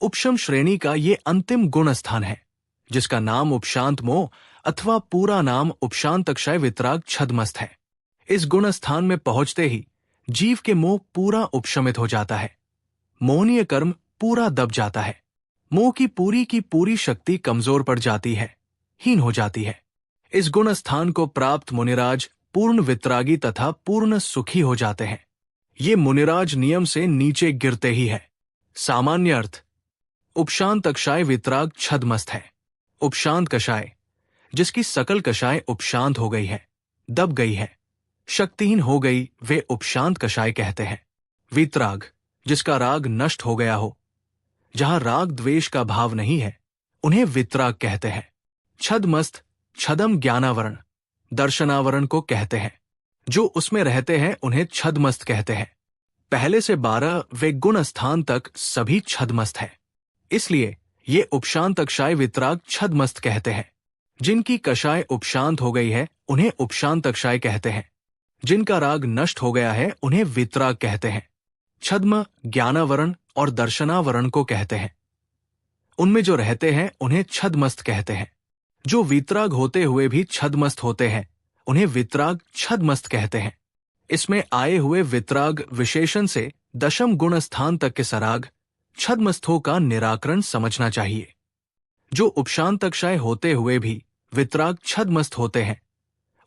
उपशम श्रेणी का ये अंतिम गुण स्थान है, जिसका नाम उपशांत मोह अथवा पूरा नाम उपशांत अक्षय वितराग छद्मस्त है। इस गुण स्थान में पहुंचते ही जीव के मोह पूरा उपशमित हो जाता है, मोहनीय कर्म पूरा दब जाता है, मोह की पूरी शक्ति कमजोर पड़ जाती है, हीन हो जाती है। इस गुण स्थान को प्राप्त मुनिराज पूर्ण वितरागी तथा पूर्ण सुखी हो जाते हैं। ये मुनिराज नियम से नीचे गिरते ही है। सामान्य अर्थ, उपशांत अक्षय वितराग छद्मस्त है। उपशांत कषाय, जिसकी सकल कषाय उपशांत हो गई है, दब गई है, शक्तिहीन हो गई, वे उपशांत कषाय कहते हैं। वितराग, जिसका राग नष्ट हो गया हो, जहां राग द्वेष का भाव नहीं है, उन्हें वितराग कहते हैं। छद्मस्त, छदम ज्ञानावरण, दर्शनावरण को कहते हैं। जो उसमें रहते हैं उन्हें छद्मस्त कहते हैं। पहले से 12 वे गुण स्थान तक सभी छद्मस्त है, इसलिए ये उपशांत अक्षय वितराग छद्मस्त कहते हैं। जिनकी कषाय उपशांत हो गई है उन्हें उपशांत अक्षय कहते हैं। जिनका राग नष्ट हो गया है उन्हें वितराग कहते हैं। छद्म ज्ञानावरण और दर्शनावरण को कहते हैं। उनमें जो रहते हैं उन्हें छद्मस्त कहते हैं। जो वितराग होते हुए भी छद्मस्त होते हैं उन्हें वितराग छद्मस्त कहते हैं। इसमें आए हुए वितराग विशेषण से दशम गुण स्थान तक के सराग छद्मस्थों का निराकरण समझना चाहिए। जो उपशांत कषाय होते हुए भी वितराग छद्मस्त होते हैं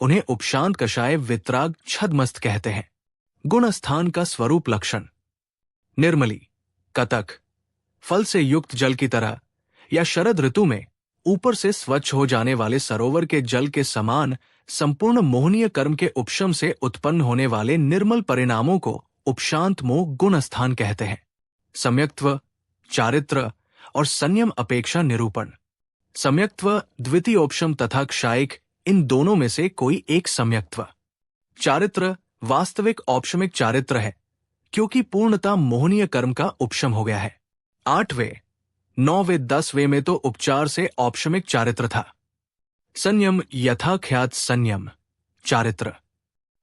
उन्हें उपशांत कषाय वितराग छद्मस्त कहते हैं। गुण स्थान का स्वरूप लक्षण, निर्मली, कतक, फल से युक्त जल की तरह या शरद ऋतु में ऊपर से स्वच्छ हो जाने वाले सरोवर के जल के समान संपूर्ण मोहनीय कर्म के उपशम से उत्पन्न होने वाले निर्मल परिणामों को उपशांत मोह गुण स्थान कहते हैं। सम्यक्त्व, चारित्र और संयम अपेक्षा निरूपण। सम्यक्त्व द्वितीयोपशम तथा क्षायिक, इन दोनों में से कोई एक सम्यक्त्व। चारित्र वास्तविक औपशमिक चारित्र है, क्योंकि पूर्णता मोहनीय कर्म का उपशम हो गया है। 8वें, 9वें, 10वें में तो उपचार से औपशमिक चारित्र था। संयम यथाख्यात संयम चारित्र।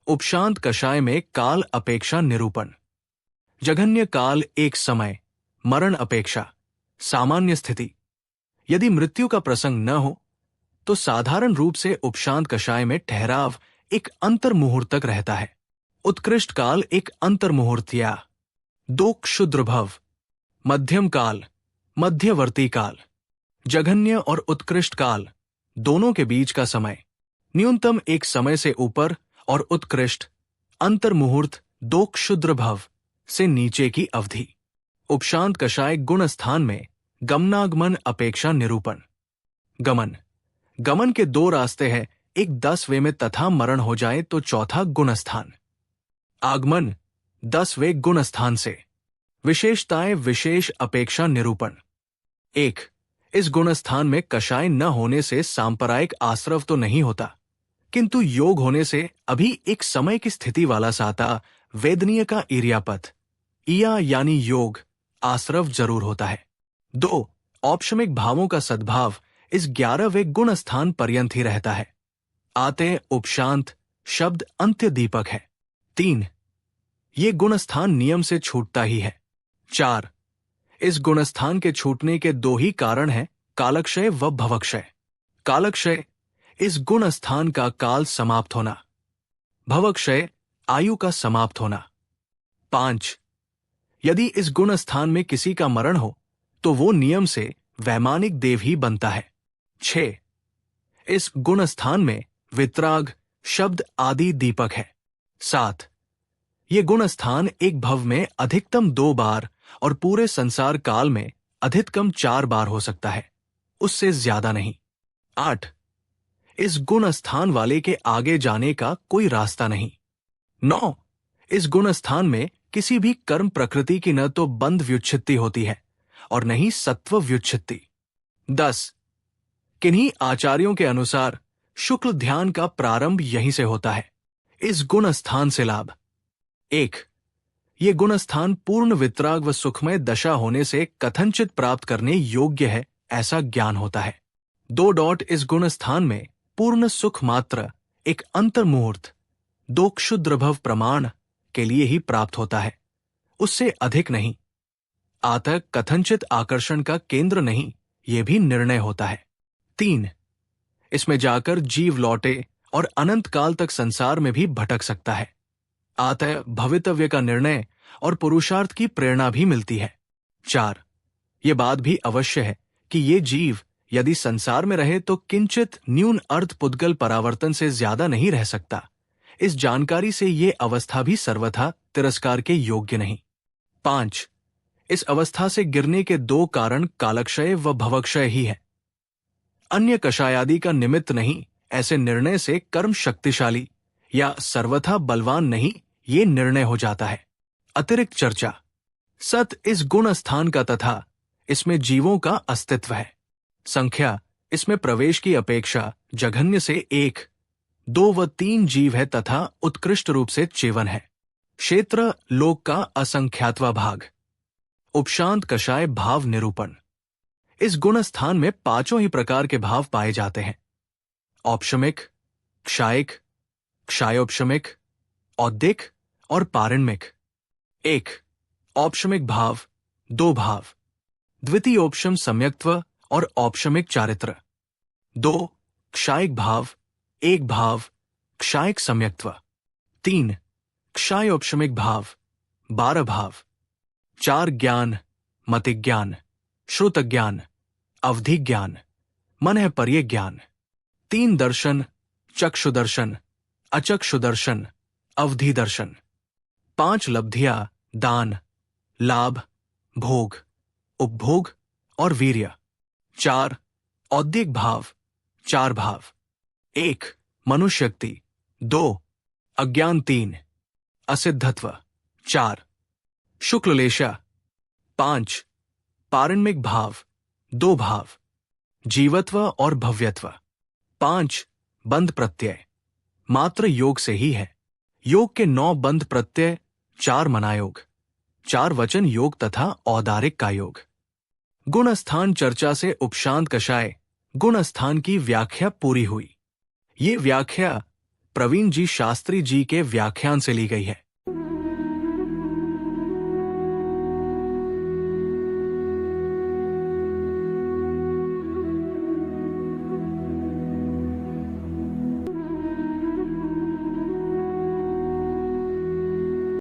उपशांत कषाय में काल अपेक्षा निरूपण। जघन्य काल एक समय, मरण अपेक्षा सामान्य स्थिति। यदि मृत्यु का प्रसंग न हो तो साधारण रूप से उपशांत कषाय में ठहराव एक अंतर मुहूर्त तक रहता है। उत्कृष्ट काल एक अंतर मुहूर्त या दो क्षुद्र भव, मध्यम काल, मध्यवर्ती काल, जघन्य और उत्कृष्ट काल दोनों के बीच का समय, न्यूनतम एक समय से ऊपर और उत्कृष्ट अंतर मुहूर्त 2 क्षुद्र भव से नीचे की अवधि। उपशांत कषाय गुण स्थान में गमनागमन अपेक्षा निरूपण। गमन, गमन के 2 रास्ते हैं, एक 10वें में तथा मरण हो जाए तो चौथा गुण स्थान। आगमन 10वें गुण स्थान से। विशेषताएं विशेष अपेक्षा निरूपण। 1. इस गुण स्थान में कषाय न होने से सांप्रदायिक आश्रव तो नहीं होता, किंतु योग होने से अभी एक समय की स्थिति वाला साता वेदनीय का ईर्यापथ इया यानी योग आश्रव जरूर होता है। 2. औपशमिक भावों का सद्भाव इस 11वें गुण स्थान पर्यंत ही रहता है। आते उपशांत शब्द अंत्य दीपक है। 3. ये गुण स्थान नियम से छूटता ही है। 4. इस गुणस्थान के छूटने के 2 ही कारण हैं, कालक्षय व भवक्षय। कालक्षय, इस गुण स्थान का काल समाप्त होना। भवक्षय, आयु का समाप्त होना। 5. यदि इस गुण स्थान में किसी का मरण हो तो वो नियम से वैमानिक देव ही बनता है। 6. इस गुण स्थान में वितराग शब्द आदि दीपक है। 7. ये गुण स्थान एक भव में अधिकतम 2 बार और पूरे संसार काल में अधिकतम 4 बार हो सकता है, उससे ज्यादा नहीं। 8. इस गुण स्थान वाले के आगे जाने का कोई रास्ता नहीं। 9. इस गुण स्थान में किसी भी कर्म प्रकृति की न तो बंध व्युच्छित्ति होती है और न ही सत्व व्युच्छित्ति। 10. किन्हीं आचार्यों के अनुसार शुक्ल ध्यान का प्रारंभ यहीं से होता है। इस गुण स्थान से लाभ। 1. ये गुण स्थान पूर्ण वितराग व सुखमय दशा होने से कथनचित प्राप्त करने योग्य है, ऐसा ज्ञान होता है। 2. इस गुण स्थान में पूर्ण सुख मात्र एक अंतर मुहूर्त 2 क्षुद्र भव प्रमाण के लिए ही प्राप्त होता है, उससे अधिक नहीं। आतक कथनचित आकर्षण का केंद्र नहीं, यह भी निर्णय होता है। 3. इसमें जाकर जीव लौटे और अनंत काल तक संसार में भी भटक सकता है। अतः भवितव्य का निर्णय और पुरुषार्थ की प्रेरणा भी मिलती है। 4. ये बात भी अवश्य है कि ये जीव यदि संसार में रहे तो किंचित न्यून अर्थ पुद्गल परावर्तन से ज्यादा नहीं रह सकता। इस जानकारी से ये अवस्था भी सर्वथा तिरस्कार के योग्य नहीं। 5. इस अवस्था से गिरने के 2 कारण कालक्षय व भवक्षय ही है, अन्य कषायादि का निमित्त नहीं। ऐसे निर्णय से कर्म शक्तिशाली या सर्वथा बलवान नहीं, ये निर्णय हो जाता है। अतिरिक्त चर्चा। सत इस गुण स्थान का तथा इसमें जीवों का अस्तित्व है। संख्या इसमें प्रवेश की अपेक्षा जघन्य से 1, 2 व 3 जीव है तथा उत्कृष्ट रूप से चेवन है। क्षेत्र लोक का असंख्यातवा भाग। उपशांत कषाय भाव निरूपण। इस गुण स्थान में 5 ही प्रकार के भाव पाए जाते हैं। औपशमिक, क्षायिक, क्षायोपशमिक, औद्दिक और पारिण्मिक। 1. औपशमिक भाव 2 भाव। द्वितीय औपशम सम्यक्त्व और औपशमिक चारित्र। 2. क्षायिक भाव 1 भाव, क्षायिक सम्यक्त्व। 3. क्षायोपशमिक भाव 12 भाव। 4. ज्ञान, मतिज्ञान, श्रुतज्ञान, अवधिज्ञान, मनः पर्य ज्ञान। 3. दर्शन, चक्षुदर्शन, अचक्षुदर्शन, अवधि दर्शन। 5. लब्धियां, दान, लाभ, भोग, उपभोग और वीर्य। 4. औद्दिक भाव 4 भाव। 1. मनुष्यक्ति। 2. अज्ञान। 3. असिद्धत्व। 4. शुक्ललेशा। 5. पारिण्मिक भाव 2 भाव। जीवत्व और भव्यत्व। 5. बंध प्रत्यय मात्र योग से ही है। योग के 9 बंध प्रत्यय, 4 मनायोग, 4 वचन योग तथा औदारिक का योग। गुण स्थान चर्चा से उपशांत कषाय गुण स्थान की व्याख्या पूरी हुई। ये व्याख्या प्रवीण जी शास्त्री जी के व्याख्यान से ली गई है।